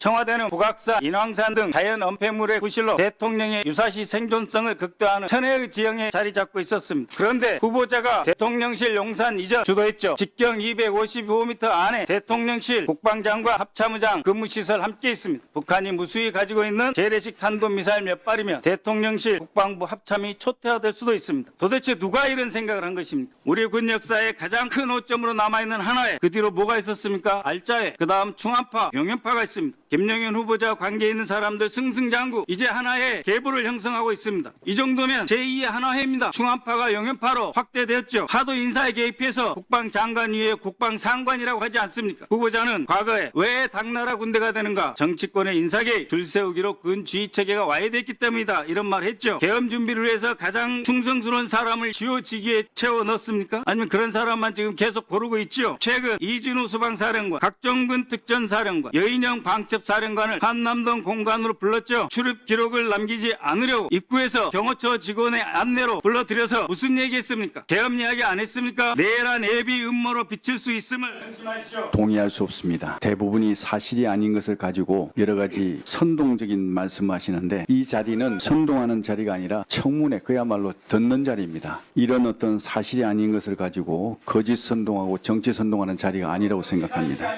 청와대는 북악산, 인왕산 등 자연 은폐물의 부실로 대통령의 유사시 생존성을 극대화하는 천혜의 지형에 자리 잡고 있었습니다. 그런데 후보자가 대통령실 용산 이전 주도했죠. 직경 255m 안에 대통령실, 국방장관, 합참의장 근무시설 함께 있습니다. 북한이 무수히 가지고 있는 재래식 탄도미사일 몇 발이면 대통령실, 국방부, 합참이 초퇴화될 수도 있습니다. 도대체 누가 이런 생각을 한 것입니까? 우리 군 역사의 가장 큰 오점으로 남아있는 하나회, 그 뒤로 뭐가 있었습니까? 알짜회, 그 다음 충암파, 용연파가 있습니다. 김영현 후보자 관계 있는 사람들 승승장구, 이제 하나의 계보를 형성하고 있습니다. 이 정도면 제2의 하나회입니다. 충암파가 용연파로 확대되었죠. 하도 인사에 개입해서 국방장관 위에 국방상관이라고 하지 않습니까? 후보자는 과거에 왜 당나라 군대가 되는가? 정치권의 인사개입, 줄 세우기로 군주의체계가 와해됐기 때문이다. 이런 말 했죠. 계엄 준비를 위해서 가장 충성스러운 사람을 주요 직위에 채워 넣었습니까? 아니면 그런 사람만 지금 계속 고르고 있죠. 최근 이준우 수방사령관, 각종군 특전사령관, 여인영 방첩사령관을 한남동 공간으로 불렀죠. 출입 기록을 남기지 않으려고 입구에서 경호처 직원의 안내로 불러들여서 무슨 얘기했습니까? 계엄 이야기 안 했습니까? 내란 예비 음모로 비칠 수 있음을 명심하십시오. 동의할 수 없습니다. 대부분이 사실이 아닌 것을 가지고 여러 가지 선동적인 말씀하시는데 이 자리는 선동하는 자리가 아니라 청문회, 그야말로 듣는 자리입니다. 이런 어떤 사실이 아닌 것을 가지고 거짓 선동하고 정치 선동하는 자리가 아니라고 생각합니다.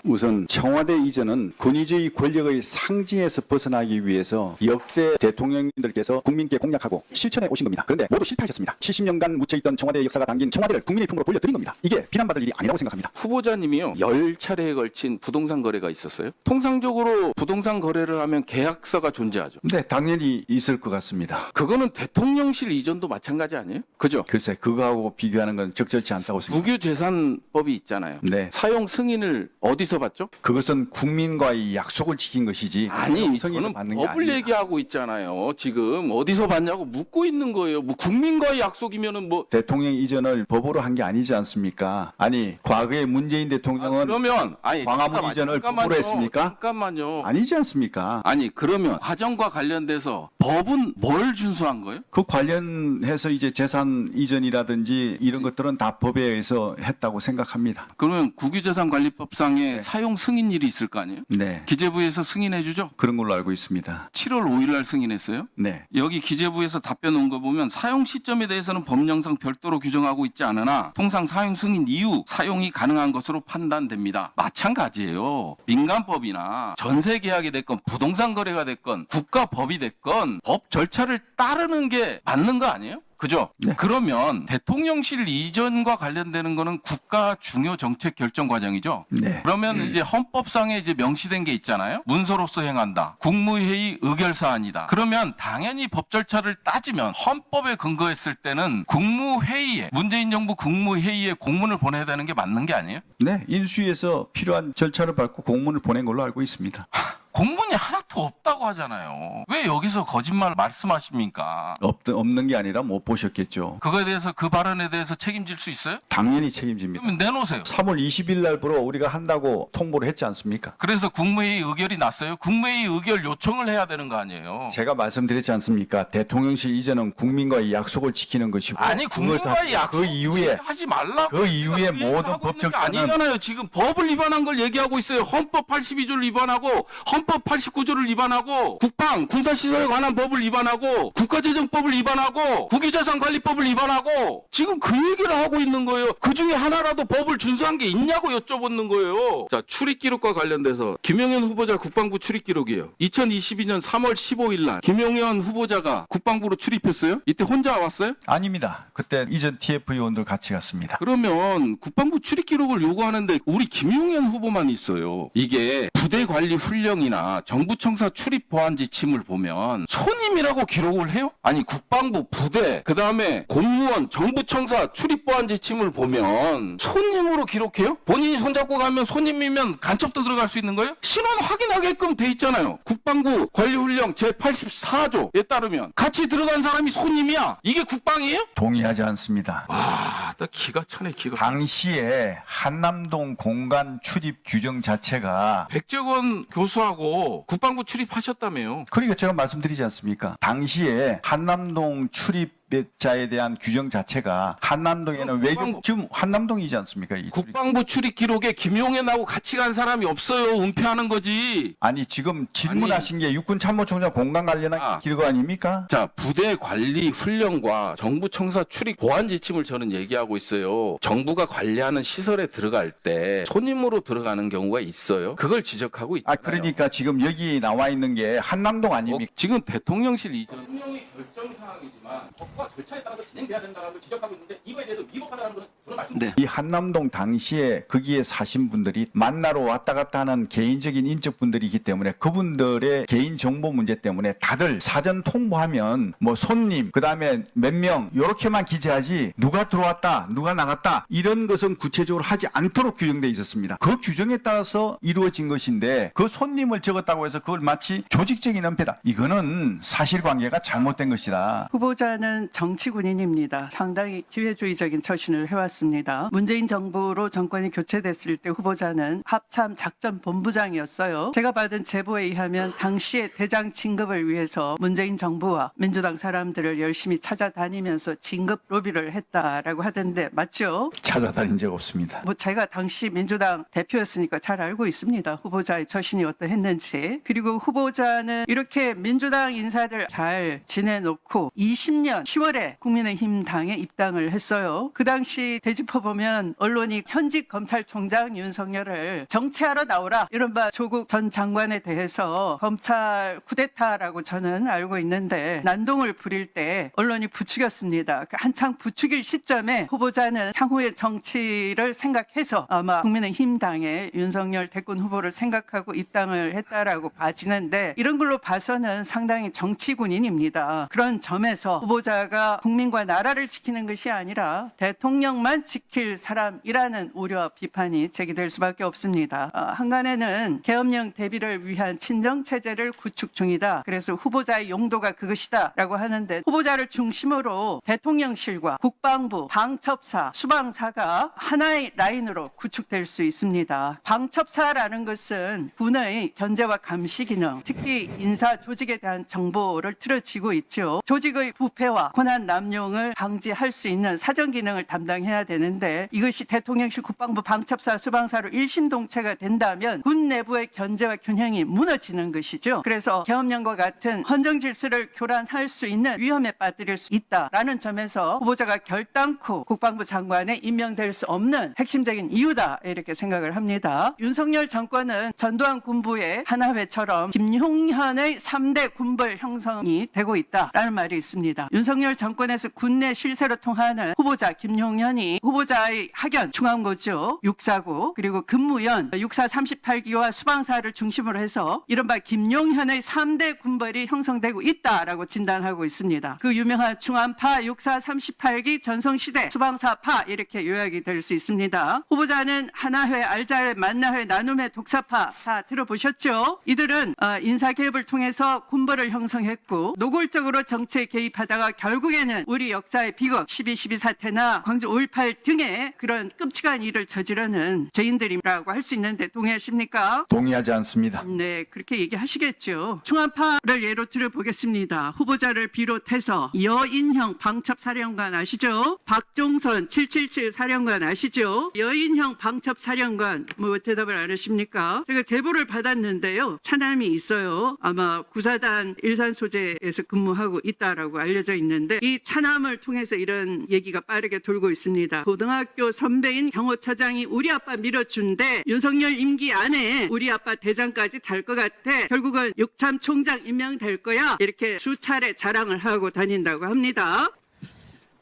우선 청와대 이전은 권위주의 권력의 상징에서 벗어나기 위해서 역대 대통령님들께서 국민께 공약하고 실천해 오신 겁니다. 그런데 모두 실패하셨습니다. 70년간 묻혀있던 청와대의 역사가 담긴 청와대를 국민의 품으로 돌려드린 겁니다. 이게 비난받을 일이 아니라고 생각합니다. 후보자님이요, 10차례에 걸친 부동산 거래가 있었어요. 통상적으로 부동산 거래를 하면 계약서가 존재하죠. 네, 당연히 있을 것 같습니다. 그거는 대통령실 이전도 마찬가지 아니에요? 그죠? 글쎄, 그거하고 비교하는 건 적절치 않다고 생각합니다. 국유재산법이 있잖아요. 네. 사용 승인을 어디서 받죠? 그것은 국민과의 약속을 지킨 것이지 아니, 성인을 저는 받는 게 법을 아닙니다. 얘기하고 있잖아요. 지금 어디서 받냐고 묻고 있는 거예요. 뭐 국민과의 약속이면은 뭐. 대통령 이전을 법으로 한 게 아니지 않습니까? 아니, 과거에 문재인 대통령은 그러면 아니 광화문 이전을 법으로 했습니까? 잠깐만요. 아니지 않습니까? 아니 그러면 과정과 관련돼서 법은 뭘 준수한 거예요? 그 관련해서 이제 재산 이전이라든지 이런 것들은 다 법에 의해서 했다고 생각합니다. 그러면 국유재산관리법상에 사용 승인일이 있을 거 아니에요? 네, 기재부에서 승인해 주죠? 그런 걸로 알고 있습니다. 7월 5일 날 승인했어요? 네, 여기 기재부에서 답변 온 거 보면 사용 시점에 대해서는 법령상 별도로 규정하고 있지 않으나 통상 사용 승인 이후 사용이 가능한 것으로 판단됩니다. 마찬가지예요. 민간법이나 전세 계약이 됐건 부동산 거래가 됐건 국가법이 됐건 법 절차를 따르는 게 맞는 거 아니에요? 그죠? 네. 그러면 대통령실 이전과 관련되는 거는 국가 중요 정책 결정 과정이죠. 네. 그러면 이제 헌법상에 이제 명시된 게 있잖아요. 문서로서 행한다. 국무회의 의결 사안이다. 그러면 당연히 법 절차를 따지면 헌법에 근거했을 때는 국무회의에 문재인 정부 국무회의에 공문을 보내야 되는 게 맞는 게 아니에요? 네, 인수위에서 필요한 절차를 밟고 공문을 보낸 걸로 알고 있습니다. 공문이 하나도 없다고 하잖아요. 왜 여기서 거짓말 말씀하십니까? 없는 게 아니라 못 보셨겠죠. 그거에 대해서 그 발언에 대해서 책임질 수 있어요? 당연히 책임집니다. 그러면 내놓으세요. 3월 20일 날부로 우리가 한다고 통보를 했지 않습니까? 그래서 국무회의 의결이 났어요. 국무회의 의결 요청을 해야 되는 거 아니에요? 제가 말씀드렸지 않습니까? 대통령실 이전은 국민과의 약속을 지키는 것이고 아니 국민과의 약속 그 이후에 하지 말라고 그 이후에 모든 법 절차는 아니잖아요. 지금 법을 위반한 걸 얘기하고 있어요. 헌법 82조를 위반하고 헌법 89조를 위반하고 국방 군사시설에 관한 법을 위반하고 국가재정법을 위반하고 국유재산관리법을 위반하고 지금 그 얘기를 하고 있는 거예요. 그중에 하나라도 법을 준수한 게 있냐고 여쭤보는 거예요. 자, 출입기록과 관련돼서 김영현 후보자 국방부 출입기록이에요. 2022년 3월 15일 날 김영현 후보자가 국방부로 출입했어요? 이때 혼자 왔어요? 아닙니다. 그때 이전 TF 의원들 같이 갔습니다. 그러면 국방부 출입기록을 요구하는데 우리 김용현 후보만 있어요. 이게 부대관리 훈령이나 정부청사 출입 보안 지침을 보면 손님이라고 기록을 해요? 아니 국방부 부대 그다음에 공무원 정부청사 출입 보안 지침을 보면 손님으로 기록해요? 본인이 손잡고 가면 손님이면 간첩도 들어갈 수 있는 거예요? 신원 확인하게끔 돼 있잖아요. 국방부 관리훈령 제84조에 따르면 같이 들어간 사람이 손님이야. 이게 국방이에요? 동의하지 않습니다. 와, 나 기가 차네 기가. 당시에 한남동 공간 출입 규정 자체가 백재권 교수하고 국방부 출입하셨다며요. 그러니까 제가 말씀드리지 않습니까? 당시에 한남동 출입 출입자에 대한 규정 자체가 한남동에는 외교 지금 한남동이지 않습니까? 이 국방부 출입 기록에 김용현하고 같이 간 사람이 없어요. 은폐하는 거지. 아니 지금 질문하신 게 육군 참모총장 공간 관련한 기록 아닙니까? 자, 부대 관리 훈련과 정부 청사 출입 보안 지침을 저는 얘기하고 있어요. 정부가 관리하는 시설에 들어갈 때 손님으로 들어가는 경우가 있어요. 그걸 지적하고 있잖아요. 그러니까 지금 여기 나와 있는 게 한남동 아닙니까? 지금 대통령실 이전 대통령이 결정 사항이지만 법과 절차에 따라서 진행돼야 된다는 걸 지적하고 있는데 이거에 대해서 위법하다는 분은 그런 말씀. 이 한남동 당시에 거기에 사신 분들이 만나러 왔다 갔다 하는 개인적인 인적 분들이기 때문에 그분들의 개인 정보 문제 때문에 다들 사전 통보하면 뭐 손님 그다음에 몇 명 이렇게만 기재하지 누가 들어왔다 누가 나갔다 이런 것은 구체적으로 하지 않도록 규정돼 있었습니다. 그 규정에 따라서 이루어진 것인데 그 손님을 적었다고 해서 그걸 마치 조직적인 은폐다. 이거는 사실관계가 잘못된 것이다. 후보자는 정치 군인입니다. 상당히 기회주의적인 처신을 해왔습니다. 문재인 정부로 정권이 교체됐을 때 후보자는 합참 작전본부장이었어요. 제가 받은 제보에 의하면 당시에 대장 진급을 위해서 문재인 정부와 민주당 사람들을 열심히 찾아다니면서 진급 로비를 했다라고 하던데 맞죠? 찾아다닌 적 없습니다. 뭐 제가 당시 민주당 대표였으니까 잘 알고 있습니다. 후보자의 처신이 어떠했는지. 그리고 후보자는 이렇게 민주당 인사들 잘 지내놓고 20년 10월에 국민의힘 당에 입당을 했어요. 그 당시 되짚어보면 언론이 현직 검찰총장 윤석열을 정치하러 나오라 이른바 조국 전 장관에 대해서 검찰 쿠데타라고 저는 알고 있는데 난동을 부릴 때 언론이 부추겼습니다. 한창 부추길 시점에 후보자는 향후의 정치를 생각해서 아마 국민의힘 당에 윤석열 대권 후보를 생각하고 입당을 했다라고 봐지는데 이런 걸로 봐서는 상당히 정치군인입니다. 그런 점에서 후보자가 국민과 나라를 지키는 것이 아니라 대통령만 지킬 사람이라는 우려 비판이 제기될 수밖에 없습니다. 한간에는 계엄령 대비를 위한 친정체제를 구축 중이다. 그래서 후보자의 용도가 그것이다 라고 하는데 후보자를 중심으로 대통령실과 국방부, 방첩사, 수방사가 하나의 라인으로 구축될 수 있습니다. 방첩사라는 것은 군의 견제와 감시 기능, 특히 인사 조직에 대한 정보를 틀어지고 있죠. 조직의 부패와 권한 남용을 방지할 수 있는 사정 기능을 담당해야 되는데 이것이 대통령실, 국방부, 방첩사, 수방사로 일심동체가 된다면 군 내부의 견제와 균형이 무너지는 것이죠. 그래서 계엄령과 같은 헌정 질서를 교란할 수 있는 위험에 빠뜨릴 수 있다라는 점에서 후보자가 결단코 국방부 장관에 임명될 수 없는 핵심적인 이유다 이렇게 생각을 합니다. 윤석열 정권은 전두환 군부의 하나회처럼 김용현의 3대 군벌 형성이 되고 있다라는 말이 있습니다. 윤석열 정권에서 군내 실세로 통하는 후보자 김용현이 후보자의 학연 중앙고죠 6사구 그리고 근무연 6사 38기와 수방사를 중심으로 해서 이른바 김용현의 3대 군벌이 형성되고 있다라고 진단하고 있습니다. 그 유명한 중안파 6사 38기 전성시대 수방사파 이렇게 요약이 될 수 있습니다. 후보자는 하나회, 알자회, 만나회, 나눔회, 독사파 다 들어보셨죠? 이들은 인사개혁을 통해서 군벌을 형성했고 노골적으로 정치에 개입하다가 결국에는 우리 역사의 비극 12.12 사태나 광주 5.18 등의 그런 끔찍한 일을 저지르는 죄인들이라고 할 수 있는데 동의하십니까? 동의하지 않습니다. 네, 그렇게 얘기하시겠죠. 중안파를 예로 들어보겠습니다. 후보자를 비롯해서 여인형 방첩사령관 아시죠? 박종선 777 사령관 아시죠? 여인형 방첩사령관 뭐 대답을 안 하십니까? 제가 제보를 받았는데요. 차남이 있어요. 아마 구사단 일산 소재에서 근무하고 있다라고 알려져 있는데 이 차남을 통해서 이런 얘기가 빠르게 돌고 있습니다. 고등학교 선배인 경호처장이 우리 아빠 밀어준대 윤석열 임기 안에 우리 아빠 대장까지 달 것 같아. 결국은 육참 총장 임명될 거야. 이렇게 수차례 자랑을 하고 다닌다고 합니다.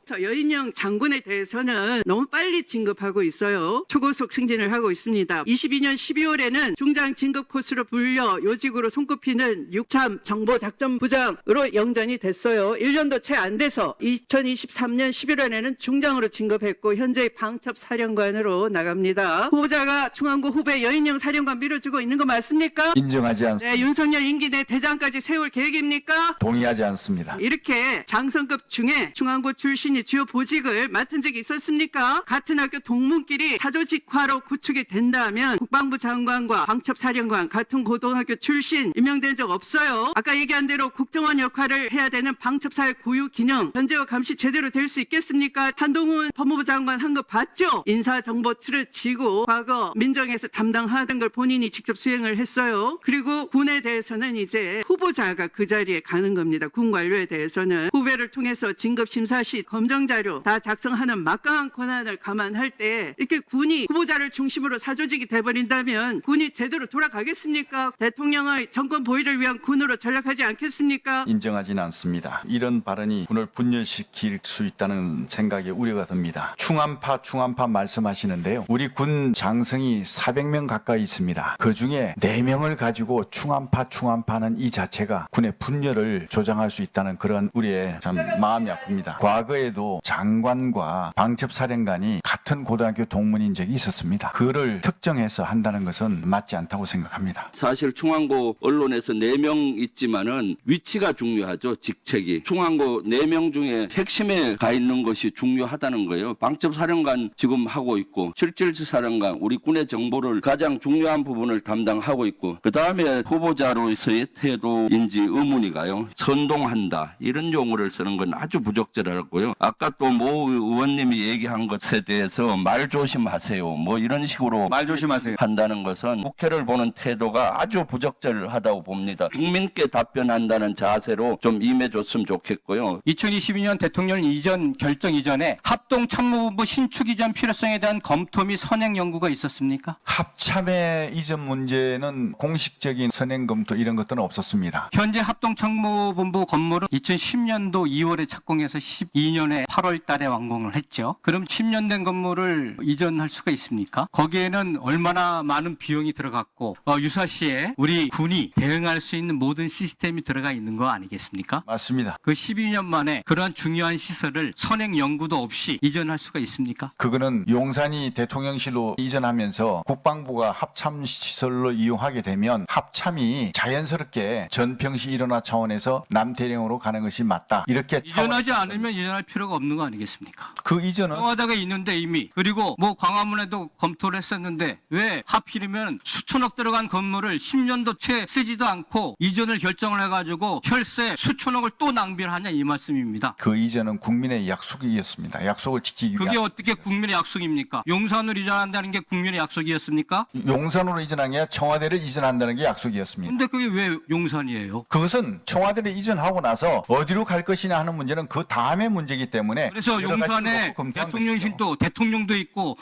여인영 장군에 대해서는 너무 빨리 진급하고 있어요. 초고속 승진을 하고 있습니다. 22년 12월에는 중장 진급 코스로 불려 요직으로 손꼽히는 육참 정보작전부장으로 영전이 됐어요. 1년도 채 안 돼서 2023년 11월에는 중장으로 진급했고 현재 방첩사령관으로 나갑니다. 후보자가 중앙고 후배 여인영 사령관 밀어주고 있는 거 맞습니까? 인정하지 않습니다. 네, 윤석열 임기 내 대장까지 세울 계획입니까? 동의하지 않습니다. 이렇게 장성급 중에 중앙고 출신 본인이 주요 보직을 맡은 적이 있었습니까? 같은 학교 동문끼리 사조직화로 구축이 된다면 국방부 장관과 방첩사령관 같은 고등학교 출신 임명된 적 없어요. 아까 얘기한 대로 국정원 역할을 해야 되는 방첩사의 고유 기능, 견제와 감시 제대로 될 수 있겠습니까? 한동훈 법무부 장관 한 거 봤죠? 인사정보 틀을 쥐고 과거 민정에서 담당하던 걸 본인이 직접 수행을 했어요. 그리고 군에 대해서는 이제 후보자가 그 자리에 가는 겁니다. 군 관료에 대해서는 후배를 통해서 진급 심사 시 검정 자료 다 작성하는 막강한 권한을 감안할 때 이렇게 군이 후보자를 중심으로 사조직이 돼버린다면 군이 제대로 돌아가겠습니까? 대통령의 정권 보위를 위한 군으로 전락하지 않겠습니까? 인정하지는 않습니다. 이런 발언이 군을 분열시킬 수 있다는 생각에 우려가 듭니다. 충암파 말씀하시는데요. 우리 군 장성이 400명 가까이 있습니다. 그중에 4명을 가지고 충암파는 이 자체가 군의 분열을 조장할 수 있다는 그런 우려에 참 마음이 아픕니다. 과거에도 장관과 방첩사령관이 같은 고등학교 동문인 적이 있었습니다. 그를 특정해서 한다는 것은 맞지 않다고 생각합니다. 사실 충안고 언론에서 4명 있지만은 위치가 중요하죠. 직책이. 충안고 4명 중에 핵심에 가 있는 것이 중요하다는 거예요. 방첩사령관 지금 하고 있고 777사령관 우리 군의 정보를 가장 중요한 부분을 담당하고 있고 그다음에 후보자로서의 태도인지 의문이가요. 선동한다. 이런 용어를 쓰는 건 아주 부적절하고요. 아까 또 모 의원님이 얘기한 것에 대해서 말 조심하세요. 뭐 이런 식으로 말 조심하세요. 한다는 것은 국회를 보는 태도가 아주 부적절하다고 봅니다. 국민께 답변한다는 자세로 좀 임해줬으면 좋겠고요. 2022년 대통령 이전 결정 이전에 합동참모본부 신축 이전 필요성에 대한 검토 및 선행 연구가 있었습니까? 합참의 이전 문제는 공식적인 선행 검토 이런 것들은 없었습니다. 현재 합동참모본부 건물은 2010년도 2월에 착공해서 12년에 8월 달에 완공을 했죠. 그럼 10년 된 건물을 이전할 수가 있습니까? 거기에는 얼마나 많은 비용이 들어갔고 유사시에 우리 군이 대응할 수 있는 모든 시스템이 들어가 있는 거 아니겠습니까? 맞습니다. 그 12년 만에 그러한 중요한 시설을 선행 연구도 없이 이전할 수가 있습니까? 그거는 용산이 대통령실로 이전하면서 국방부가 합참시설로 이용하게 되면 합참이 자연스럽게 전평시 일원화 차원에서 남대령으로 가는 것이 맞다. 이렇게 이전하지 않으면 이전할 필요가 없는 거 아니겠습니까? 그 이전은 청와대가 있는데 이미 그리고 뭐 광화문에도 검토를 했었는데 왜 하필이면 수천억 들어간 건물을 10년도 채 쓰지도 않고 이전을 결정을 해가지고 혈세 수천억을 또 낭비를 하냐 이 말씀입니다. 그 이전은 국민의 약속이었습니다. 약속을 지키기 그게 위한 어떻게 국민의 약속입니까? 용산으로 이전한다는 게 국민의 약속이었습니까? 용산으로 이전한 게 아니라 청와대를 이전한다는 게 약속이었습니다. 근데 그게 왜 용산이에요? 그것은 청와대를 이전하고 나서 어디로 갈 것이냐 하는 문제는 그 다음의 문제이기 때문에 그래서 여러 가지 용산에 놓고 검토한 대통령실도 대통령도 있고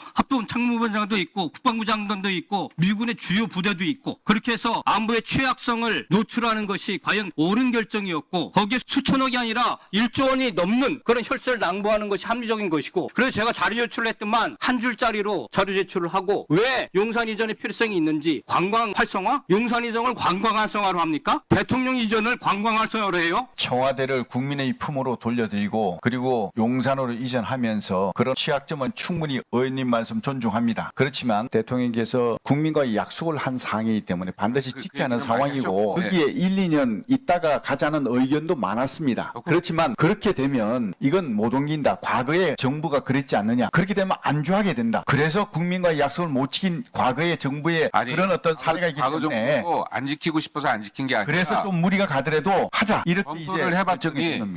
합동참모본장도 있고 국방부 장관도 있고 미군의 주요 부대도 있고 그렇게 해서 안보의 취약성을 노출하는 것이 과연 옳은 결정이었고 거기에 수천억이 아니라 1조 원이 넘는 그런 혈세를 낭보하는 것이 합리적인 것이고 그래서 제가 자료 제출을 했더만 한 줄짜리로 자료 제출을 하고 왜 용산 이전의 필요성이 있는지 관광 활성화? 용산 이전을 관광 활성화로 합니까? 대통령 이전을 관광 활성화로 해요? 청와대를 국민의 품으로 돌려드리고 그리고 용산으로 이전하면서 그런 취약점은 충분히 의원님 말씀 존중합니다. 그렇지만 대통령께서 국민과의 약속을 한 사항이기 때문에 반드시 지켜야 하는 상황이고 거기에 1, 2년 있다가 가자는 의견도 많았습니다. 그렇지만 그렇게 되면 이건 못 옮긴다. 과거에 정부가 그랬지 않느냐. 그렇게 되면 안주하게 된다. 그래서 국민과의 약속을 못 지킨 과거의 정부의 그런 어떤 사례가 있기 과거 때문에 정부도 안 지키고 싶어서 안 지킨 게 아니라 그래서 좀 무리가 가더라도 하자. 이렇게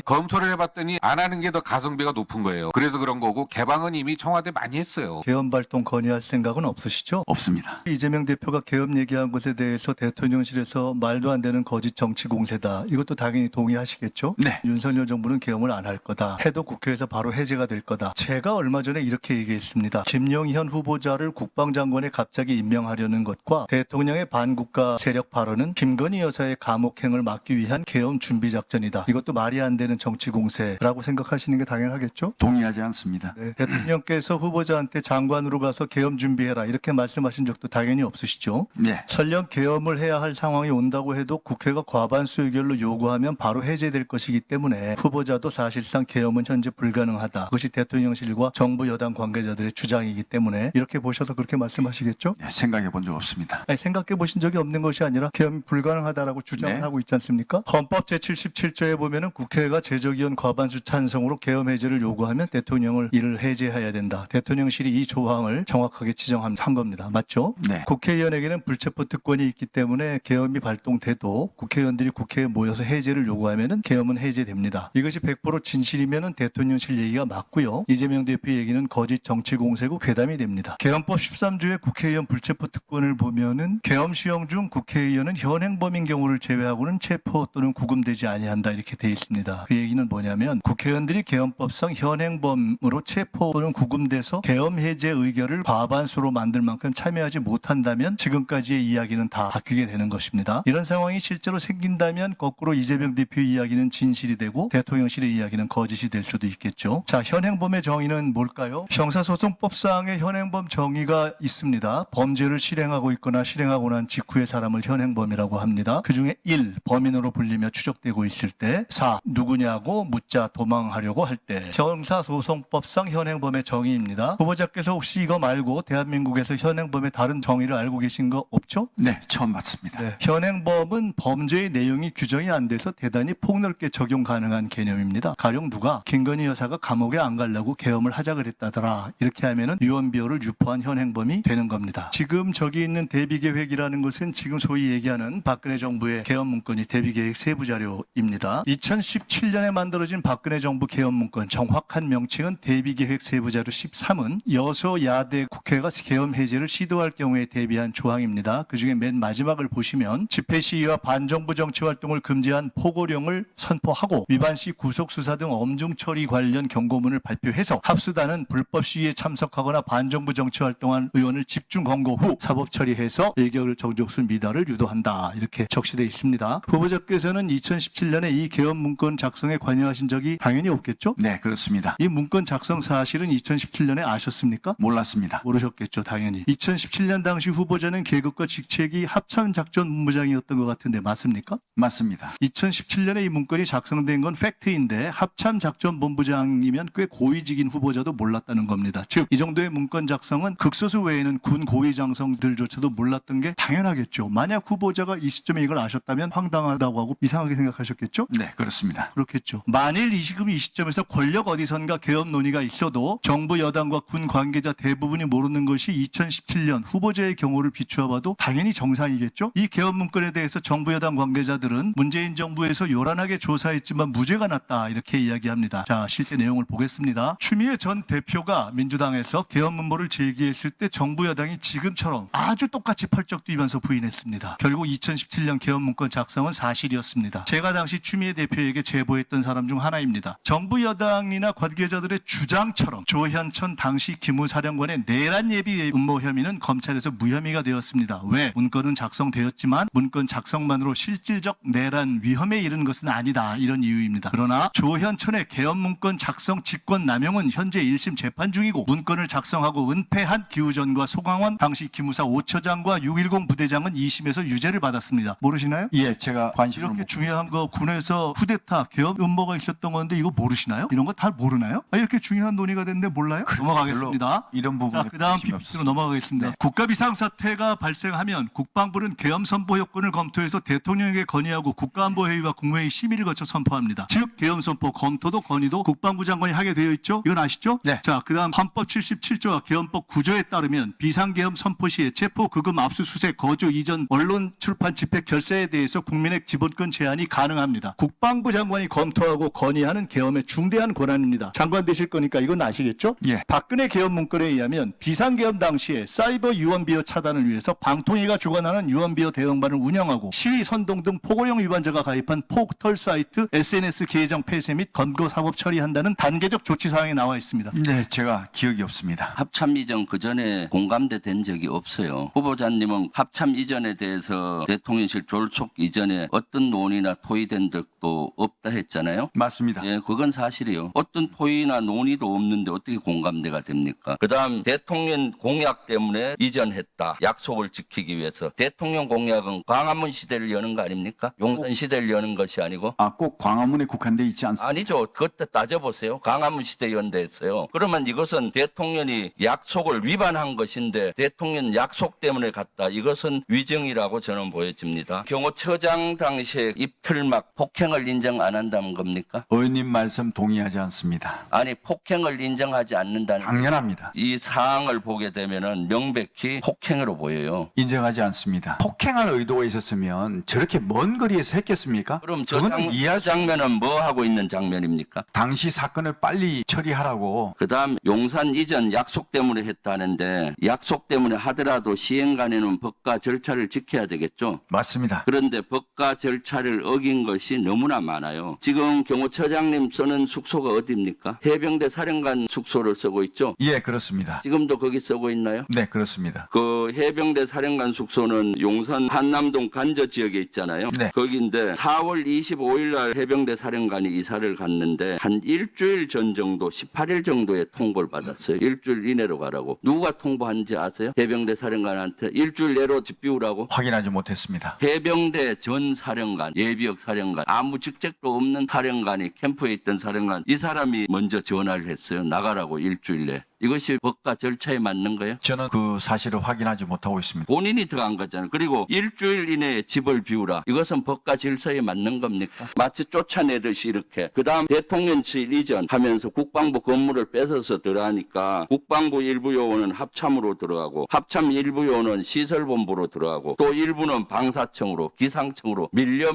검토를 이제 해봤더니 안 하는 게 더 가성비가 높은 거예요. 그래서 그런 거고 개방은 이미 청와대 많이 했어요. 계엄 발동 건의할 생각은 없으시죠? 없습니다. 이재명 대표가 계엄 얘기한 것에 대해서 대통령실에서 말도 안 되는 거짓 정치 공세다. 이것도 당연히 동의하시겠죠? 네. 윤석열 정부는 계엄을 안 할 거다. 해도 국회에서 바로 해제가 될 거다. 제가 얼마 전에 이렇게 얘기했습니다. 김용현 후보자를 국방장관에 갑자기 임명하려는 것과 대통령의 반국가 세력 발언은 김건희 여사의 감옥행을 막기 위한 계엄 준비 작전이다. 이것도 말이 안 되는 정치 공세라고 생각하시는 게 당연하겠죠? 동의하지 않습니다. 네, 대통령께서 후보자한테 장관으로 가서 계엄 준비해라 이렇게 말씀하신 적도 당연히 없으시죠. 네. 설령 계엄을 해야 할 상황이 온다고 해도 국회가 과반수 의결로 요구하면 바로 해제될 것이기 때문에 후보자도 사실상 계엄은 현재 불가능하다. 그것이 대통령실과 정부 여당 관계자들의 주장이기 때문에 이렇게 보셔서 그렇게 말씀하시겠죠? 네, 생각해 본 적 없습니다. 아니, 생각해 보신 적이 없는 것이 아니라 계엄이 불가능하다라고 주장을 네. 하고 있지 않습니까? 헌법 제77조에 보면은 국회가 제적의원 과반수 찬성으로 계엄 해제를 요구하면 대통령을 이를 해제해야 된다. 대통령실이 이 조항을 정확하게 지정한 겁니다. 맞죠? 네. 국회의원에게는 불체포 특권이 있기 때문에 계엄이 발동돼도 국회의원들이 국회에 모여서 해제를 요구하면은 계엄은 해제됩니다. 이것이 100% 진실이면은 대통령실 얘기가 맞고요. 이재명 대표 얘기는 거짓 정치 공세고 괴담이 됩니다. 계엄법 13조의 국회의원 불체포 특권을 보면은 계엄 시행 중 국회의원은 현행범인 경우를 제외하고는 체포 또는 구금되지 아니한다 이렇게 돼 있습니다. 그 얘기는 뭐냐면 국회의원들이 계엄법상 현행범으로 체포 또는 구금돼서 계엄 해제 의결을 과반수로 만들 만큼 참여하지 못한다면 지금까지의 이야기는 다 바뀌게 되는 것입니다. 이런 상황이 실제로 생긴다면 거꾸로 이재명 대표 이야기는 진실이 되고 대통령실의 이야기는 거짓이 될 수도 있겠죠. 자, 현행범의 정의는 뭘까요? 형사소송법상의 현행범 정의가 있습니다. 범죄를 실행하고 있거나 실행하고 난 직후의 사람을 현행범이라고 합니다. 그중에 1. 범인으로 불리며 추적되고 있을 때 4. 누구냐고 묻자 도망하려고 할 때 형사소송법상 현행범의 정의입니다. 후보자께서 혹시 이거 말고 대한민국에서 현행범의 다른 정의를 알고 계신 거 없죠? 네, 처음 봤습니다. 네. 현행범은 범죄의 내용이 규정이 안 돼서 대단히 폭넓게 적용 가능한 개념입니다. 가령 누가 김건희 여사가 감옥에 안 가려고 계엄을 하자 그랬다더라. 이렇게 하면은 유언비어를 유포한 현행범이 되는 겁니다. 지금 저기 있는 대비계획이라는 것은 지금 소위 얘기하는 박근혜 정부의 계엄 문건이 대비계획 세부 자료입니다. 2017년에 만들어진 박근혜 정부 계엄 문건 정확한 명칭은 대비계획 세부 자료 13은 여소야대 국회가 계엄 해제를 시도할 경우에 대비한 조항입니다. 그중에 맨 마지막을 보시면 집회 시위와 반정부 정치 활동을 금지한 포고령을 선포하고 위반 시 구속 수사 등 엄중 처리 관련 경고문을 발표해서 합수단은 불법 시위에 참석하거나 반정부 정치 활동한 의원을 집중 검거 후 사법 처리해서 의결 정족수 미달을 유도한다. 이렇게 적시되어 있습니다. 후보자께서는 2017년에 이 계엄 문건 작성에 관여하신 적이 당연히 없겠죠? 네, 그렇습니다. 이 문건 작성 사실은 2017년에 아셨습니까? 몰랐습니다. 모르셨겠죠, 당연히. 2017년 당시 후보자는 계급과 직책이 합참작전본부장이었던 것 같은데 맞습니까? 맞습니다. 2017년에 이 문건이 작성된 건 팩트인데 합참작전본부장이면 꽤 고위직인 후보자도 몰랐다는 겁니다. 즉, 이 정도의 문건 작성은 극소수 외에는 군 고위 장성들조차도 몰랐던 게 당연하겠죠. 만약 후보자가 이 시점에 이걸 아셨다면 황당하다고 하고 이상하게 생각하셨겠죠? 네, 그렇습니다. 그렇겠죠. 만일 이 시점에서 권력 어디선가 계엄 논의가 있어도 정부 여당과 군 관계자 대부분이 모르는 것이 2017년 후보자의 경우를 비추어봐도 당연히 정상이겠죠. 이 계엄 문건에 대해서 정부 여당 관계자들은 문재인 정부에서 요란하게 조사했지만 무죄가 났다 이렇게 이야기합니다. 자, 실제 내용을 보겠습니다. 추미애 전 대표가 민주당에서 계엄 문보를 제기했을 때 정부 여당이 지금처럼 아주 똑같이 펄쩍 뛰면서 부인했습니다. 결국 2017년 계엄 문건 작성은 사실이었습니다. 제가 당시 추미애 대표에게 제보했던 사람 중 하나입니다. 정부 여당이나 관계자들의 주장처럼 조현천 당시 기무사령관의 내란 예비 음모 혐의는 검찰에서 무혐의가 되었습니다. 왜? 문건은 작성되었지만 문건 작성만으로 실질적 내란 위험에 이른 것은 아니다. 이런 이유입니다. 그러나 조현천의 계엄 문건 작성 직권 남용은 현재 1심 재판 중이고 문건을 작성하고 은폐한 기우전과 소강원 당시 기무사 5처장과 610 부대장은 2심에서 유죄를 받았습니다. 모르시나요? 예, 제가 관심을 이렇게 못 중요한 거 군에서 쿠데타 계엄 음모가 있었던 건데 이거 모르시나요? 이런 거 다 모르나요? 이렇게 중요한 논의가 됐는데 몰라요? 넘어가겠습니다. 이런 부분에 자, 그다음 관심이 PPT로 없었습니다. 넘어가겠습니다. 네. 국가 비상사태가 발생하면 국방부는 계엄 선포 여건을 검토해서 대통령에게 건의하고 국가안보회의와 국무회의 심의를 거쳐 선포합니다. 즉 계엄 선포 검토도 건의도 국방부 장관이 하게 되어 있죠. 이건 아시죠? 네. 자, 그다음 헌법 77조와 계엄법 9조에 따르면 비상계엄 선포 시에 체포, 급음, 압수수색, 거주, 이전, 언론 출판, 집회, 결사에 대해서 국민의 기본권 제한이 가능합니다. 국방부 장관이 검토하고 건의하는 계엄의 중대한 권한입니다. 장관 되실 거니까 이건 아시겠죠? 예. 박근혜 계엄 문건에 의하면 비상계엄 당시에 사이버 유언비어 차단을 위해서 방통위가 주관하는 유언비어 대응반을 운영하고 시위 선동 등 포고령 위반자가 가입한 포털 사이트 SNS 계정 폐쇄 및 검거 사법 처리한다는 단계적 조치 사항에 나와 있습니다. 네, 제가 기억이 없습니다. 합참 이전 그전에 공감대 된 적이 없어요. 후보자님은 합참 이전에 대해서 대통령실 졸속 이전에 어떤 논의나 토의된 적도 없다 했잖아요. 맞습니다. 예, 그건 사실이에요. 어떤 토의나 논의도 없는데 어떻게 공감대가 됩니까? 그다음 대통령 공약 때문에 이전했다. 약속을 지키기 위해서. 대통령 공약은 광화문 시대를 여는 거 아닙니까? 용산 시대를 여는 것이 아니고. 꼭 광화문에 국한돼 있지 않습니다. 아니죠. 그때 따져보세요. 강화문 시대 연대했어요. 그러면 이것은 대통령이 약속을 위반한 것인데 대통령 약속 때문에 갔다. 이것은 위증이라고 저는 보여집니다. 경호처장 당시에 입틀막 폭행을 인정 안 한다는 겁니까? 의원님 말씀 동의하지 않습니다. 아니 폭행을 인정하지 않는다는 당연합니다. 이 사항을 보게 되면은 명백히 폭행으로 보여요. 인정하지 않습니다. 폭행할 의도가 있었으면 저렇게 먼 거리에서 했겠습니까? 그럼 저 그거는 이해할 수 장면은 뭐 하고 있는 장면입니까? 당시 사건을 빨리 처리하라고. 그다음 용산 이전 약속 때문에 했다는데 약속 때문에 하더라도 시행간에는 법과 절차를 지켜야 되겠죠. 맞습니다. 그런데 법과 절차를 어긴 것이 너무나 많아요. 지금 경호처장님 쓰는 숙소가 어디입니까? 해병대 사령관 숙소를 쓰고 있죠. 예, 그렇습니다. 지금도 거기 쓰고 있나요? 네, 그렇습니다. 그 해병대 사령관 숙소는 용산 한남동 간저 지역에 있잖아요. 네. 거기인데 4월 25일 날 해병대 사령관이 이사를 갔는데 한 일주일 전 정도 18일 정도에 통보를 받았어요. 일주일 이내로 가라고. 누가 통보한지 아세요? 해병대 사령관한테 일주일 내로 집 비우라고? 확인하지 못했습니다. 해병대 전 사령관, 예비역 사령관, 아무 직책도 없는 사령관이 캠프에 있던 사령관, 이 사람이 먼저 전화를 했어요. 나가라고 일주일 내. 이것이 법과 절차에 맞는 거예요? 저는 그 사실을 확인하지 못하고 있습니다. 본인이 들어간 거잖아요. 그리고 일주일 이내에 집을 비우라. 이것은 법과 질서에 맞는 겁니까? 마치 쫓아내듯이 이렇게. 그 다음 대통령실 이전 하면서 국방부 건물을 뺏어서 들어가니까 국방부 일부 요원은 합참으로 들어가고 합참 일부 요원은 시설본부로 들어가고 또 일부는 방사청으로 기상청으로 밀려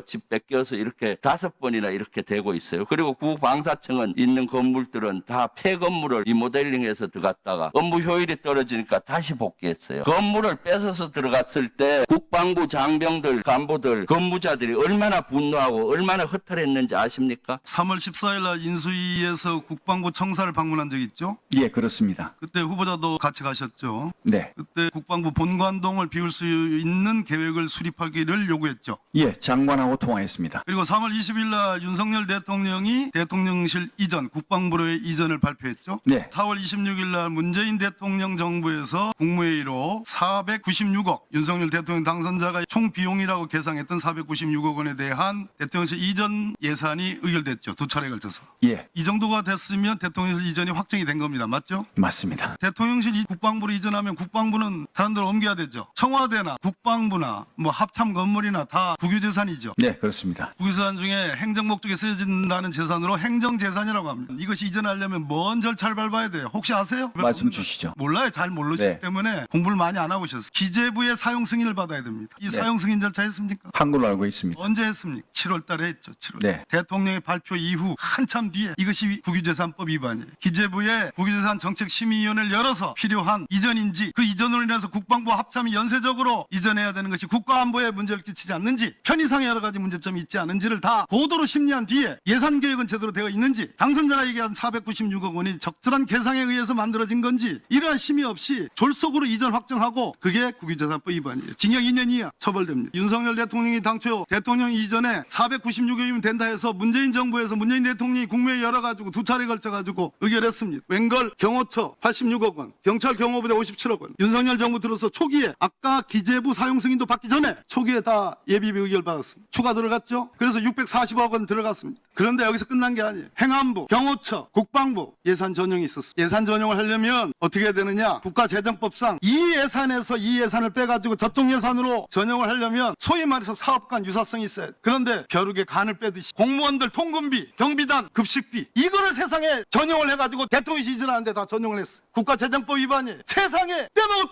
집 뺏겨서 이렇게 5번이나 이렇게 되고 있어요. 그리고 구방사청은 있는 건물들은 다 폐건물을 리모델링해서 들어갔다가 업무 효율이 떨어지니까 다시 복귀했어요. 건물을 뺏어서 들어갔을 때 국방부 장병들, 간부들, 근무자들이 얼마나 분노하고 얼마나 허탈했는지 아십니까? 3월 14일 날 인수위에서 국방부 청사를 방문한 적 있죠? 예, 그렇습니다. 그때 후보자도 같이 가셨죠? 네. 그때 국방부 본관동을 비울 수 있는 계획을 수립하기를 요구했죠. 예, 장관하고 통화했습니다. 그리고 3월 20일 날 윤석열 대통령이 대통령실 이전, 국방부로의 이전을 발표했죠. 네. 4월 26일 날 문재인 대통령 정부에서 국무회의로 496억, 윤석열 대통령 당선자가 총 비용이라고 계상했던 496억 원에 대한 대통령실 이전 예산이 의결됐죠. 2차례에 걸쳐서. 예, 이 정도가 됐으면 대통령실 이전이 확정이 된 겁니다. 맞죠? 맞습니다. 대통령실 국방부로 이전하면 국방부는 다른 데로 옮겨야 되죠. 청와대나 국방부나 뭐 합참 건물이나 다 국유재산이죠. 네, 그렇습니다. 국유재산 중에 행정 목적에 쓰여진다는 재산으로 행정재산이라고 합니다. 이것이 이전하려면 뭔 절차를 밟아야 돼요? 혹시 아세요? 말씀 주시죠. 몰라요. 잘 모르시기 네. 때문에 공부를 많이 안 하고 오셨어요. 기재부의 사용 승인을 받아야 됩니다. 이 네. 사용 승인 절차 했습니까? 한 걸로 알고 있습니다. 언제 했습니까? 7월 달에 했죠. 7월. 네. 대통령의 발표 이후 한참 뒤에 이것이 국유재산법 위반이에요. 기재부의 국유재산 정책심의위원회를 열어서 필요한 이전인지 그 이전으로 인해서 국방부 합참이 연쇄적으로 이전해야 되는 것이 국가안보에 문제를 끼치지 않는지 편의상의 여러 가지 문제점이 있지 않은지를 다 고도로 심리한 뒤에 예산계획은 제대로 되어 있는지 당선자가 얘기한 496억 원이 적절한 계상에 의해서 만들어진 건지 이러한 심의 없이 졸속으로 이전 확정하고 그게 국유재산법 위반이에요. 징역 2년 이하 처벌됩니다. 윤석열 대통령이 당초 대통령 이전에 496억이면 된다 해서 문재인 정부에서 문재인 대통령이 국무회의 열어가지고 2차례 걸쳐가지고 의결했습니다. 웬걸 경호처 86억 원, 경찰 경호부대 57억 원. 윤석열 정부 들어서 초기에 아까 기재부 사용 승인도 받기 전에 초기에 다 예비비 의결 받았습니다. 추가 들어갔죠? 그래서 640억 원 들어갔습니다. 그런데 여기서 끝난 게 아니에요. 행안부, 경호처, 국방부 예산 전용이 있었어요. 예산 전용을 하려면 어떻게 해야 되느냐? 국가재정법상 이 예산에서 이 예산을 빼가지고 저쪽 예산으로 전용을 하려면 소위 말해서 사업간 유사성이 있어야 돼. 그런데 벼룩에 간을 빼듯이 공무원들 통근비, 경비단, 급식비 이거를 세상에 전용을 해가지고 대통령이 이전하는데 다 전용을 했어. 국가재정법 위반이에요. 세상에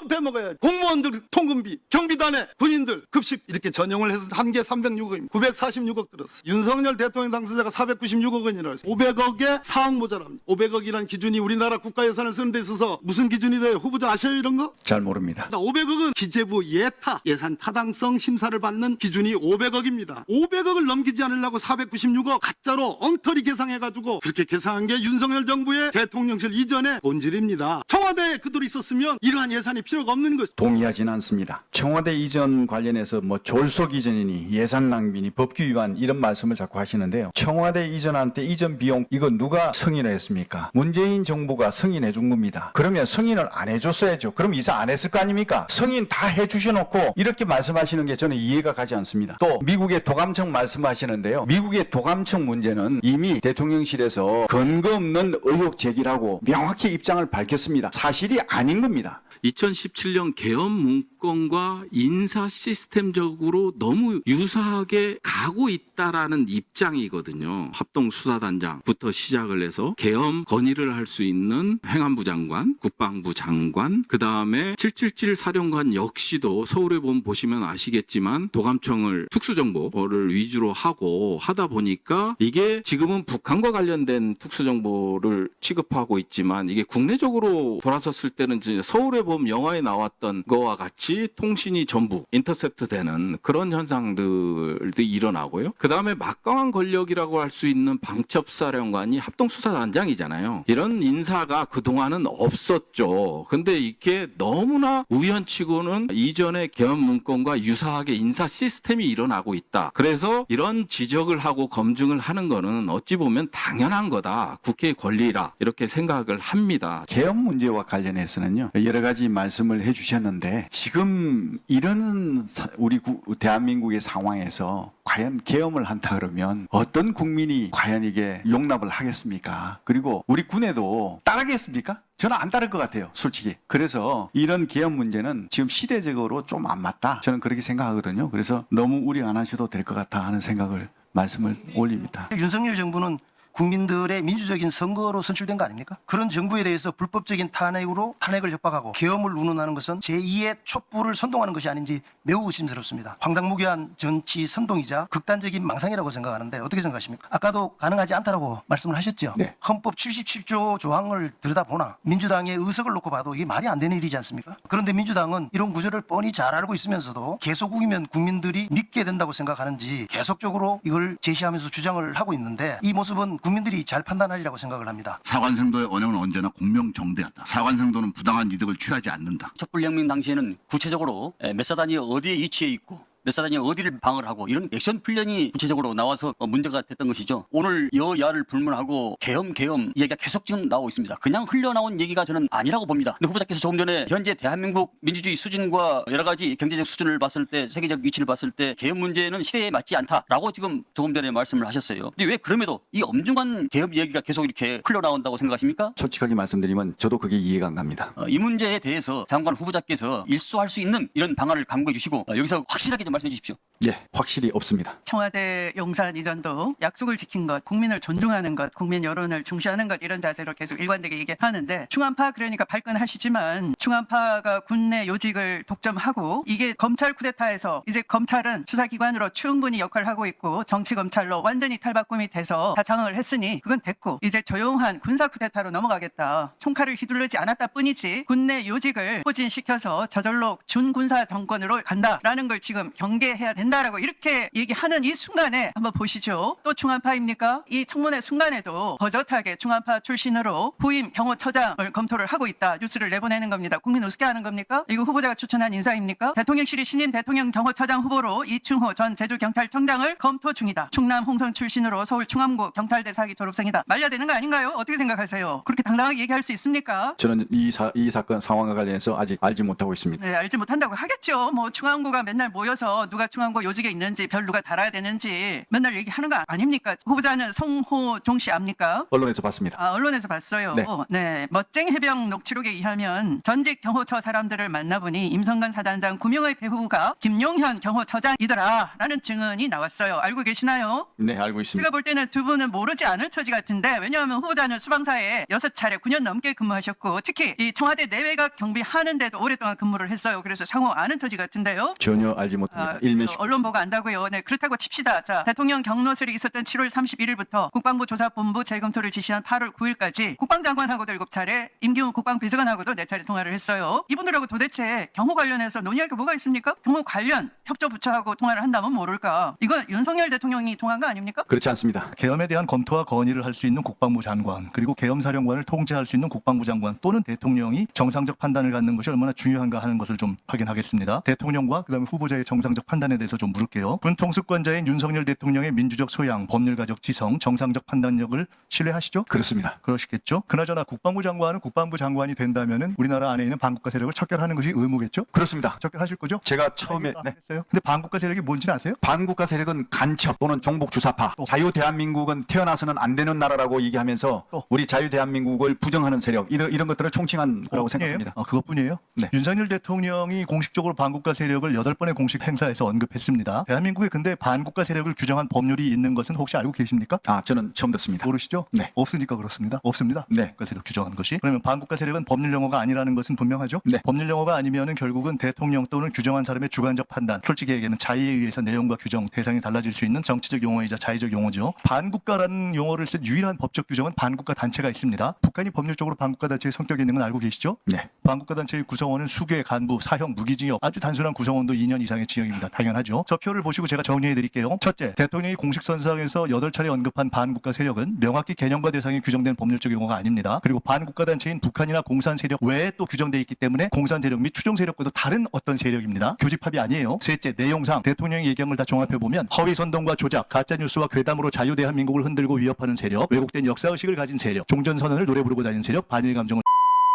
빼먹어야지. 공무원들 통근비, 경비단에 군인들 급식 이렇게 전용을 해서 한 개 306억입니다. 946억 들었어. 윤석열 대통령 당선자가 496억 원이라고 했어요. 500억에 4억 모자랍니다. 500억이라는 기준이 우리나라 국가 예산을 쓰는 데 있어서 무슨 기준이 돼요? 후보자 아셔요 이런 거? 잘 모릅니다. 500억은 기재부 예타, 예산 타당성 심사를 받는 기준이 500억입니다. 500억을 넘기지 않으려고 496억 가짜로 엉터리 계상해가지고 그렇게 계상한 게 윤석열 정부의 대통령실 이전의 본질입니다. 청와대에 그대로 있었으면 이러한 예산이 필요가 없는 것이죠. 동의하지는 않습니다. 청와대 이전 관련해서 뭐 졸속 이전이니 예산 낭비니 법규 위반 이런 말씀을 자꾸 하시는데요. 청와대 이전한 때 이전 비용 이거 누가 승인을 했습니까? 문재인 정부가 승인해 준 겁니다. 그러면 승인을 안 해줬어야죠. 그럼 이사 안 했을 거 아닙니까? 승인 다 해주셔놓고 이렇게 말씀하시는 게 저는 이해가 가지 않습니다. 또 미국의 도감청 말씀하시는데요. 미국의 도감청 문제는 이미 대통령실에서 근거 없는 의혹 제기라고 명확히 입장을 밝혔습니다. 사실이 아닌 겁니다. 2017년 계엄 문건과 인사 시스템적으로 너무 유사하게 가고 있다라는 입장이거든요. 합동수사단장부터 시작을 해서 계엄 건의를 할 수 있는 행안부 장관, 국방부 장관, 그 다음에 777 사령관 역시도 서울에 보시면 아시겠지만 도감청을 특수정보를 위주로 하고 하다 보니까 이게 지금은 북한과 관련된 특수정보를 취급하고 있지만 이게 국내적으로 돌아섰을 때는 이제 서울에 보면 영화에 나왔던 거와 같이 통신이 전부 인터셉트 되는 그런 현상들도 일어나고요. 그 다음에 막강한 권력이라고 할 수 있는 방첩사령관이 합동수사단장이잖아요. 이런 인사가 그동안은 없었죠. 근데 이게 너무나 우연치고는 이전의 계엄 문건과 유사하게 인사 시스템이 일어나고 있다. 그래서 이런 지적을 하고 검증을 하는 거는 어찌 보면 당연한 거다. 국회의 권리라 이렇게 생각을 합니다. 계엄 문제와 관련해서는요, 여러 가지 말씀을 해주셨는데 지금 이런 우리 대한민국의 상황에서 과연 계엄을 한다 그러면 어떤 국민이 과연 이게 용납을 하겠습니까? 그리고 우리 군에도 따르겠습니까? 저는 안 따를 것 같아요, 솔직히. 그래서 이런 계엄 문제는 지금 시대적으로 좀 안 맞다. 저는 그렇게 생각하거든요. 그래서 너무 우려 안 하셔도 될 것 같다 하는 생각을 말씀을 올립니다. 윤석열 정부는 국민들의 민주적인 선거로 선출된 거 아닙니까? 그런 정부에 대해서 불법적인 탄핵을 협박하고 계엄을 운운하는 것은 제2의 촛불을 선동하는 것이 아닌지 매우 의심스럽습니다. 황당무계한 정치 선동이자 극단적인 망상이라고 생각하는데 어떻게 생각하십니까? 아까도 가능하지 않다라고 말씀을 하셨죠. 네. 헌법 77조 조항을 들여다보나 민주당의 의석을 놓고 봐도 이게 말이 안 되는 일이지 않습니까? 그런데 민주당은 이런 구조를 뻔히 잘 알고 있으면서도 계속 우기면 국민들이 믿게 된다고 생각하는지 계속적으로 이걸 제시하면서 주장을 하고 있는데 이 모습은 국민들이 잘 판단하리라고 생각을 합니다. 사관생도의 언행은 언제나 공명정대하다. 사관생도는 부당한 이득을 취하지 않는다. 촛불혁명 당시에는 구체적으로 몇 사단이 어디에 위치해 있고 몇 사단이 어디를 방을 하고 이런 액션 플랜이 구체적으로 나와서 문제가 됐던 것이죠. 오늘 여야를 불문하고 계엄 얘기가 계속 지금 나오고 있습니다. 그냥 흘러나온 얘기가 저는 아니라고 봅니다. 근데 후보자께서 조금 전에 현재 대한민국 민주주의 수준과 여러 가지 경제적 수준을 봤을 때 세계적 위치를 봤을 때 계엄 문제는 시대에 맞지 않다라고 지금 조금 전에 말씀을 하셨어요. 근데 왜 그럼에도 이 엄중한 계엄 얘기가 계속 이렇게 흘러나온다고 생각하십니까? 솔직하게 말씀드리면 저도 그게 이해가 안 갑니다. 이 문제에 대해서 장관 후보자께서 일소할 수 있는 이런 방안을 강구해 주시고 여기서 확실하게 좀 말씀해 주십시오. 네, 확실히 없습니다. 청와대 용산 이전도 약속을 지킨 것, 국민을 존중하는 것, 국민 여론을 중시하는 것 이런 자세로 계속 일관되게 얘기하는데 충암파 그러니까 발끈하시지만 충암파가 군내 요직을 독점하고 이게 검찰 쿠데타에서 이제 검찰은 수사기관으로 충분히 역할을 하고 있고 정치검찰로 완전히 탈바꿈이 돼서 다 장악을 했으니 그건 됐고 이제 조용한 군사 쿠데타로 넘어가겠다. 총칼을 휘둘르지 않았다 뿐이지 군내 요직을 포진시켜서 저절로 준군사 정권으로 간다라는 걸 지금 경계해야 된다라고 이렇게 얘기하는 이 순간에 한번 보시죠. 또 충암파입니까? 이 청문회 순간에도 버젓하게 충암파 출신으로 부임 경호처장을 검토를 하고 있다. 뉴스를 내보내는 겁니다. 국민 우습게 하는 겁니까? 이거 후보자가 추천한 인사입니까? 대통령실이 신임 대통령 경호처장 후보로 이충호 전 제주경찰청장을 검토 중이다. 충남 홍성 출신으로 서울 충암고 경찰대 사기 졸업생이다. 말려야 되는 거 아닌가요? 어떻게 생각하세요? 그렇게 당당하게 얘기할 수 있습니까? 저는 이 사건 상황과 관련해서 아직 알지 못하고 있습니다. 네, 알지 못한다고 하겠죠. 뭐 충암고가 맨날 모여서 누가 충암고 요직에 있는지 별 누가 달아야 되는지 맨날 얘기하는 거 아닙니까? 후보자는 송호종 씨 압니까? 언론에서 봤습니다. 아, 언론에서 봤어요. 네. 네. 멋쟁 해병 녹취록에 의하면 전직 경호처 사람들을 만나보니 임성근 사단장 구명의 배후가 김용현 경호처장이더라라는 증언이 나왔어요. 알고 계시나요? 네, 알고 있습니다. 제가 볼 때는 두 분은 모르지 않을 처지 같은데 왜냐하면 후보자는 수방사에 6차례 9년 넘게 근무하셨고 특히 이 청와대 내외각 경비하는데도 오랫동안 근무를 했어요. 그래서 상호 아는 처지 같은데요. 전혀 알지 못합니다. 일면 언론 보고 안다고요. 네, 그렇다고 칩시다. 자, 대통령 경로설이 있었던 7월 31일부터 국방부 조사본부 재검토를 지시한 8월 9일까지 국방장관하고도 7차례, 임기훈 국방비서관하고도 4차례 통화를 했어요. 이분들하고 도대체 경호 관련해서 논의할 게 뭐가 있습니까? 경호 관련 협조부처하고 통화를 한다면 모를까? 이거 윤석열 대통령이 통한 거 아닙니까? 그렇지 않습니다. 계엄에 대한 검토와 건의를 할 수 있는 국방부 장관 그리고 계엄사령관을 통제할 수 있는 국방부 장관 또는 대통령이 정상적 판단을 갖는 것이 얼마나 중요한가 하는 것을 좀 확인하겠습니다. 대통령과 그다음에 후보자의 정상 정상적 판단에 대해서 좀 물을게요. 군 통수권자인 윤석열 대통령의 민주적 소양, 법률가적 지성, 정상적 판단력을 신뢰하시죠? 그렇습니다. 그러시겠죠? 그나저나 국방부 장관은 국방부 장관이 된다면은 우리나라 안에 있는 반국가 세력을 척결하는 것이 의무겠죠? 그렇습니다. 척결하실 거죠? 제가 처음에 알겠어요. 근데 반국가 세력이 뭔지는 아세요? 반국가 세력은 간첩 또는 종북 주사파, 자유 대한민국은 태어나서는 안 되는 나라라고 얘기하면서 우리 자유 대한민국을 부정하는 세력 이런 것들을 총칭한 거라고 생각합니다. 그것뿐이에요? 네. 윤석열 대통령이 공식적으로 반국가 세력을 8번의 공식 행사에서 언급했습니다. 대한민국에 근데 반국가 세력을 규정한 법률이 있는 것은 혹시 알고 계십니까? 저는 처음 듣습니다. 모르시죠? 네. 없으니까 그렇습니다. 없습니다. 네. 국가 세력 규정한 것이. 그러면 반국가 세력은 법률 용어가 아니라는 것은 분명하죠? 네. 법률 용어가 아니면은 결국은 대통령 또는 규정한 사람의 주관적 판단, 솔직히 얘기하면 자의에 의해서 내용과 규정, 대상이 달라질 수 있는 정치적 용어이자 자의적 용어죠. 반국가라는 용어를 쓴 유일한 법적 규정은 반국가 단체가 있습니다. 북한이 법률적으로 반국가 단체의 성격이 있는 건 알고 계시죠? 네. 반국가 단체의 구성원은 수괴, 간부, 사형, 무기징역, 아주 단순한 구성원도 2년 이상의 징역입니다. 당연하죠. 저 표를 보시고 제가 정리해 드릴게요. 첫째, 대통령이 공식선상에서 8차례 언급한 반국가 세력은 명확히 개념과 대상이 규정된 법률적 용어가 아닙니다. 그리고 반국가 단체인 북한이나 공산 세력 외에 또 규정되어 있기 때문에 공산 세력 및 추종 세력과도 다른 어떤 세력입니다. 교집합이 아니에요. 셋째, 내용상 대통령이 얘기한 걸 다 종합해 보면 허위 선동과 조작, 가짜 뉴스와 괴담으로 자유 대한민국을 흔들고 위협하는 세력, 왜곡된 역사의식을 가진 세력, 종전선언을 노래 부르고 다니는 세력, 반일 감정을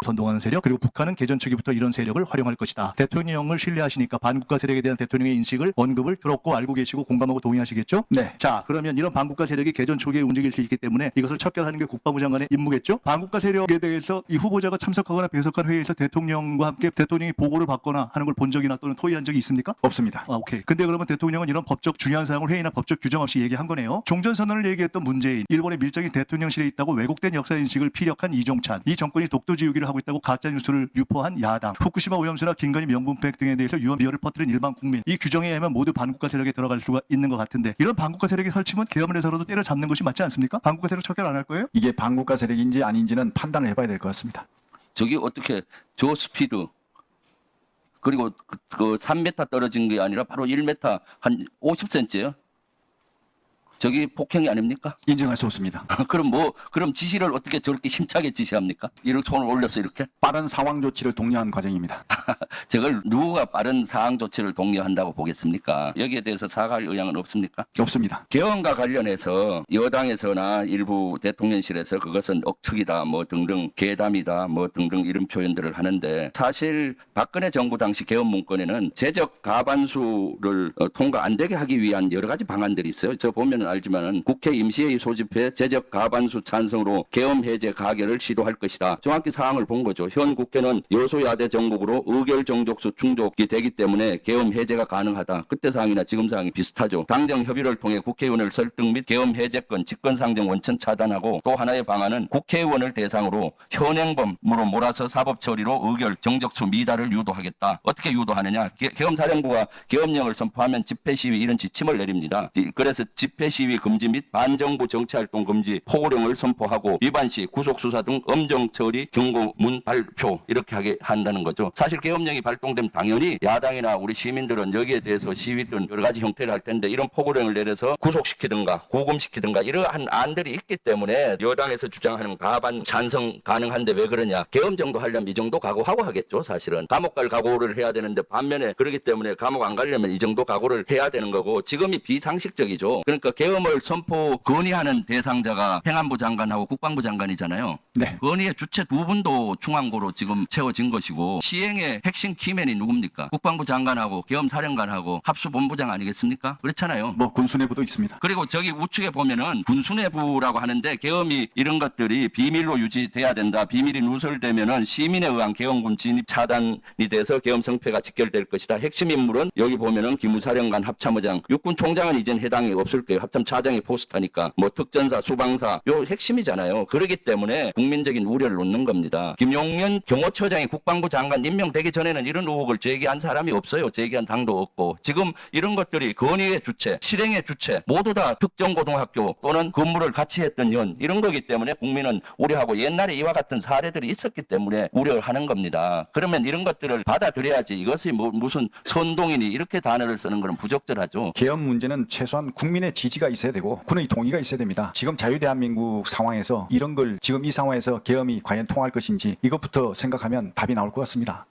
선동하는 세력, 그리고 북한은 개전 초기부터 이런 세력을 활용할 것이다. 대통령을 신뢰하시니까 반국가 세력에 대한 대통령의 인식을 언급을 들었고 알고 계시고 공감하고 동의하시겠죠? 네. 자, 그러면 이런 반국가 세력이 개전 초기에 움직일 수 있기 때문에 이것을 척결하는 게 국방부 장관의 임무겠죠? 반국가 세력에 대해서 이 후보자가 참석하거나 배석한 회의에서 대통령과 함께 대통령이 보고를 받거나 하는 걸 본 적이나 또는 토의한 적이 있습니까? 없습니다. 오케이. 근데 그러면 대통령은 이런 법적 중요한 사항을 회의나 법적 규정 없이 얘기한 거네요. 종전선언을 얘기했던 문재인, 일본의 밀정이 대통령실에 있다고 왜곡된 역사인식을 피력한 이종찬, 이 정권이 독도지우기를 하고 있다고 가짜뉴스를 유포한 야당, 후쿠시마 오염수나 김건희 명분백 등에 대해서 유언비어를 퍼뜨린 일반 국민, 이 규정에 의하면 모두 반국가 세력에 들어갈 수가 있는 것 같은데 이런 반국가 세력의 설치면 계엄을 해서라도 때려잡는 것이 맞지 않습니까? 반국가 세력 척결 안 할 거예요? 이게 반국가 세력인지 아닌지는 판단을 해봐야 될 것 같습니다. 저기 어떻게 저 스피드 그리고 그 3m 떨어진 게 아니라 바로 1m 한 50cm예요. 저기 폭행이 아닙니까? 인정할 수 없습니다. 그럼 지시를 어떻게 저렇게 힘차게 지시합니까? 이렇게 손을 올려서 이렇게? 빠른 상황 조치를 독려한 과정입니다. 저걸 누가 빠른 상황 조치를 독려한다고 보겠습니까? 여기에 대해서 사과할 의향은 없습니까? 없습니다. 개헌과 관련해서 여당에서나 일부 대통령실에서 그것은 억측이다 뭐 등등 괴담이다 뭐 등등 이런 표현들을 하는데 사실 박근혜 정부 당시 개헌 문건에는 제적 가반수를 통과 안 되게 하기 위한 여러 가지 방안들이 있어요. 저 보면 알지만은 국회 임시회의 소집해 제적 가반수 찬성으로 계엄 해제 가결을 시도할 것이다. 정확히 사항을 본 거죠. 현 국회는 여소야대 정국으로 의결 정족수 충족이 되기 때문에 계엄 해제가 가능하다. 그때 사항이나 지금 사항이 비슷하죠. 당정 협의를 통해 국회의원을 설득 및 계엄 해제권 직권상정 원천 차단하고 또 하나의 방안은 국회의원을 대상으로 현행범으로 몰아서 사법 처리로 의결 정족수 미달을 유도하겠다. 어떻게 유도하느냐? 계엄사령부가 계엄령을 선포하면 집회 시위 이런 지침을 내립니다. 그래서 집회 시위 금지 및 반정부 정치활동 금지, 포고령을 선포하고 위반 시 구속수사 등 엄정 처리 경고문 발표 이렇게 하게 한다는 거죠. 사실 계엄령이 발동되면 당연히 야당이나 우리 시민들은 여기에 대해서 시위든 여러 가지 형태를 할 텐데 이런 포고령을 내려서 구속시키든가 구금시키든가 이러한 안들이 있기 때문에 여당에서 주장하는 가반 찬성 가능한데 왜 그러냐. 계엄 정도 하려면 이 정도 각오하고 하겠죠. 사실은 감옥 갈 각오를 해야 되는데 반면에 그렇기 때문에 감옥 안 가려면 이 정도 각오를 해야 되는 거고 지금이 비상식적이죠. 그러니까 계엄을 선포 건의하는 대상자가 행안부 장관하고 국방부 장관이잖아요. 네. 건의의 주체 두 분도 중앙고로 지금 채워진 것이고 시행의 핵심 키맨이 누굽니까? 국방부 장관하고 계엄사령관하고 합수본부장 아니겠습니까? 그렇잖아요. 뭐 군수내부도 있습니다. 그리고 저기 우측에 보면은 군수내부라고 하는데 계엄이 이런 것들이 비밀로 유지돼야 된다. 비밀이 누설되면은 시민에 의한 계엄군 진입 차단이 돼서 계엄 성패가 직결될 것이다. 핵심 인물은 여기 보면은 기무사령관, 합참의장, 육군총장은 이젠 해당이 없을 거예요. 합참차장이 포스터니까 뭐 특전사, 수방사 요 핵심이잖아요. 그렇기 때문에 국민적인 우려를 놓는 겁니다. 김용현 경호처장이 국방부 장관 임명되기 전에는 이런 의혹을 제기한 사람이 없어요. 제기한 당도 없고 지금 이런 것들이 건의의 주체, 실행의 주체 모두 다 특정 고등학교 또는 근무를 같이 했던 연 이런 거기 때문에 국민은 우려하고 옛날에 이와 같은 사례들이 있었기 때문에 우려하는 겁니다. 그러면 이런 것들을 받아들여야지 이것이 뭐 무슨 선동이니 이렇게 단어를 쓰는 것은 부적절하죠. 계엄 문제는 최소한 국민의 지지가 있어야 되고 군의 동의가 있어야 됩니다. 지금 자유대한민국 상황에서 이런 걸 지금 이 상황에서 계엄이 과연 통할 것인지 이것부터 생각하면 답이 나올 것 같습니다.